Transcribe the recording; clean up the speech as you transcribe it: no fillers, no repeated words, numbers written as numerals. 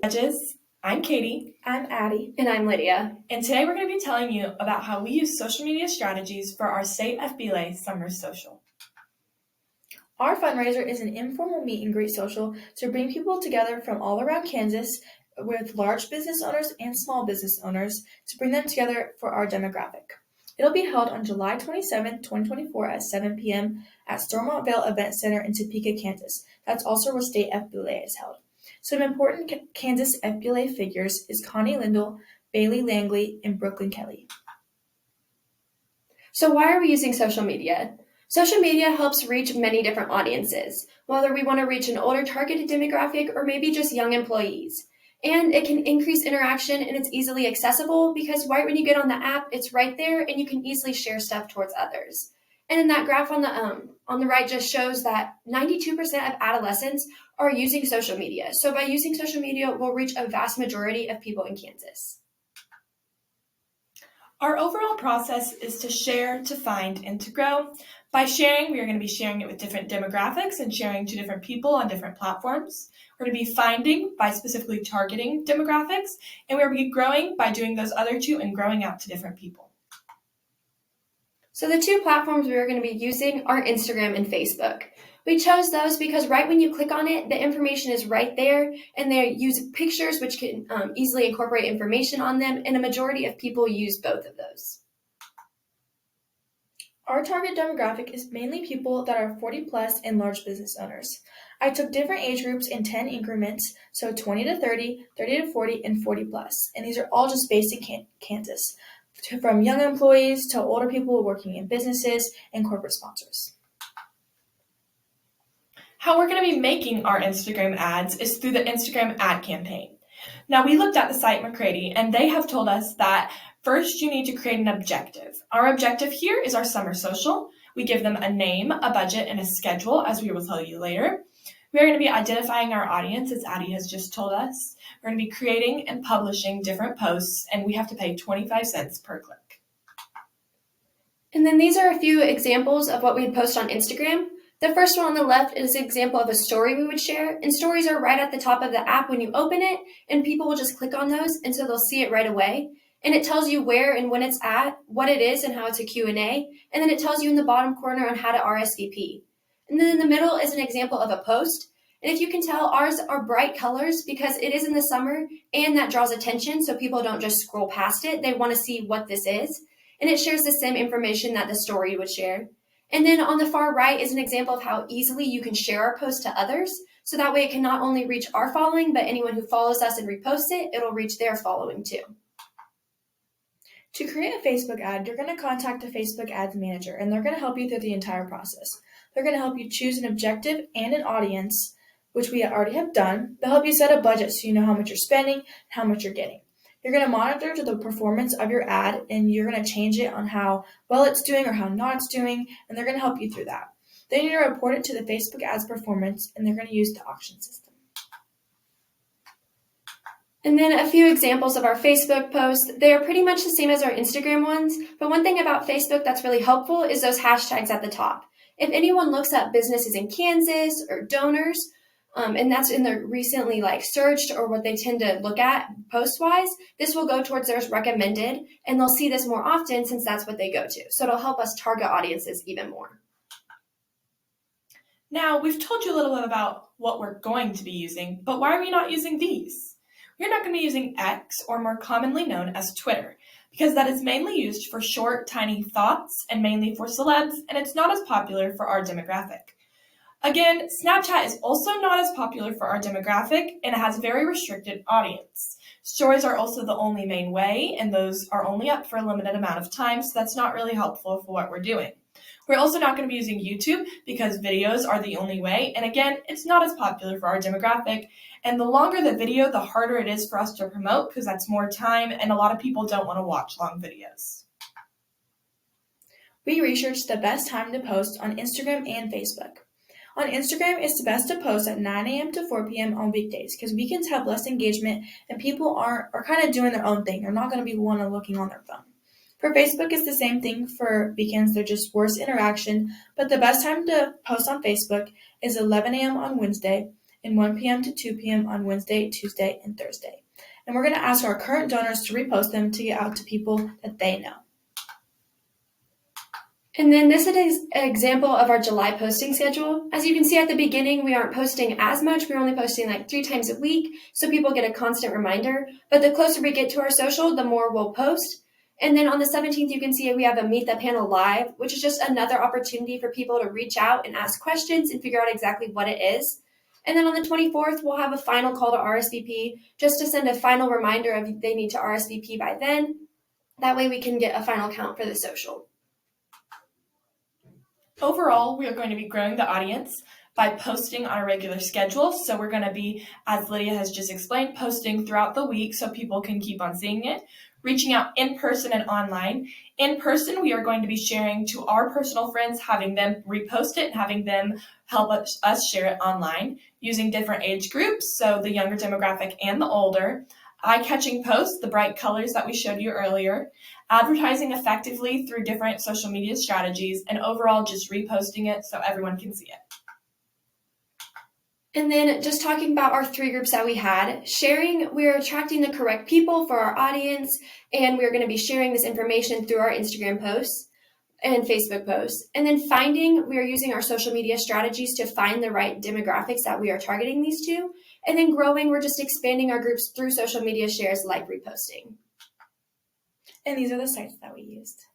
Judges. I'm Katie. I'm Addie. And I'm Lydia. And today we're going to be telling you about how we use social media strategies for our state FBLA Summer Social. Our fundraiser is an informal meet and greet social to bring people together from all around Kansas with large business owners and small business owners to bring them together for our demographic. It'll be held on July 27, 2024 at 7 p.m. at Stormont Vale Event Center in Topeka, Kansas. That's also where state FBLA is held. Some important Kansas FBLA figures is Connie Lindell, Bailey Langley, and Brooklyn Kelly. So why are we using social media? Social media helps reach many different audiences, whether we want to reach an older targeted demographic or maybe just young employees. And it can increase interaction and it's easily accessible because right when you get on the app, it's right there and you can easily share stuff towards others. And then that graph on the right just shows that 92% of adolescents are using social media. So by using social media, we'll reach a vast majority of people in Kansas. Our overall process is to share, to find, and to grow. By sharing, we are going to be sharing it with different demographics and sharing to different people on different platforms. We're going to be finding by specifically targeting demographics, and we're going to be growing by doing those other two and growing out to different people. So the two platforms we are going to be using are Instagram and Facebook. We chose those because right when you click on it, the information is right there, and they use pictures which can easily incorporate information on them, and a majority of people use both of those. Our target demographic is mainly people that are 40 plus and large business owners. I took different age groups in 10 increments, so 20 to 30, 30 to 40, and 40 plus, and these are all just based in Kansas, from young employees to older people working in businesses and corporate sponsors. How we're going to be making our Instagram ads is through the Instagram ad campaign. Now, we looked at the site McCready, and they have told us that first you need to create an objective. Our objective here is our summer social. We give them a name, a budget, and a schedule, as we will tell you later. We are going to be identifying our audience, as Addie has just told us. We're going to be creating and publishing different posts, and we have to pay 25 cents per click. And then these are a few examples of what we'd post on Instagram. The first one on the left is an example of a story we would share, and stories are right at the top of the app when you open it, and people will just click on those, and so they'll see it right away. And it tells you where and when it's at, what it is, and how it's a Q&A, and then it tells you in the bottom corner on how to RSVP. And then in the middle is an example of a post, and if you can tell, ours are bright colors because it is in the summer, and that draws attention, so people don't just scroll past it. They want to see what this is, and it shares the same information that the story would share. And then on the far right is an example of how easily you can share our post to others. So that way it can not only reach our following, but anyone who follows us and reposts it, it'll reach their following too. To create a Facebook ad, you're going to contact a Facebook ads manager, and they're going to help you through the entire process. They're going to help you choose an objective and an audience, which we already have done. They'll help you set a budget so you know how much you're spending and how much you're getting. You're going to monitor to the performance of your ad, and you're going to change it on how well it's doing or how not it's doing, and they're going to help you through that. Then you're going to report it to the Facebook ads performance, and they're going to use the auction system. And then a few examples of our Facebook posts. They are pretty much the same as our Instagram ones, but one thing about Facebook that's really helpful is those hashtags at the top. If anyone looks up businesses in Kansas or donors, and that's in the recently searched or what they tend to look at post-wise, this will go towards their recommended, and they'll see this more often since that's what they go to. So it'll help us target audiences even more. Now, we've told you a little bit about what we're going to be using, but why are we not using these? We're not going to be using X, or more commonly known as Twitter, because that is mainly used for short, tiny thoughts and mainly for celebs, and it's not as popular for our demographic. Again, Snapchat is also not as popular for our demographic, and it has a very restricted audience. Stories are also the only main way, and those are only up for a limited amount of time, so that's not really helpful for what we're doing. We're also not going to be using YouTube because videos are the only way, and again, it's not as popular for our demographic, and the longer the video, the harder it is for us to promote because that's more time, and a lot of people don't want to watch long videos. We researched the best time to post on Instagram and Facebook. On Instagram, it's best to post at 9 a.m. to 4 p.m. on weekdays because weekends have less engagement and people are kind of doing their own thing. They're not going to be one looking on their phone. For Facebook, it's the same thing for weekends. They're just worse interaction, but the best time to post on Facebook is 11 a.m. on Wednesday, and 1 p.m. to 2 p.m. on Wednesday, Tuesday, and Thursday. And we're going to ask our current donors to repost them to get out to people that they know. And then this is an example of our July posting schedule. As you can see at the beginning, we aren't posting as much. We're only posting like 3 times a week, so people get a constant reminder. But the closer we get to our social, the more we'll post. And then on the 17th, you can see we have a Meet the Panel Live, which is just another opportunity for people to reach out and ask questions and figure out exactly what it is. And then on the 24th, we'll have a final call to RSVP, just to send a final reminder if they need to RSVP by then. That way we can get a final count for the social. Overall, we are going to be growing the audience by posting on a regular schedule. So we're going to be, as Lydia has just explained, posting throughout the week so people can keep on seeing it, reaching out in person and online. In person, we are going to be sharing to our personal friends, having them repost it and having them help us share it online using different age groups, so the younger demographic and the older. Eye-catching posts, the bright colors that we showed you earlier, advertising effectively through different social media strategies, and overall just reposting it so everyone can see it. And then just talking about our 3 groups that we had, sharing, we're attracting the correct people for our audience, and we're going to be sharing this information through our Instagram posts and Facebook posts. And then finding, we are using our social media strategies to find the right demographics that we are targeting these to. And then growing, we're just expanding our groups through social media shares like reposting. And these are the sites that we used.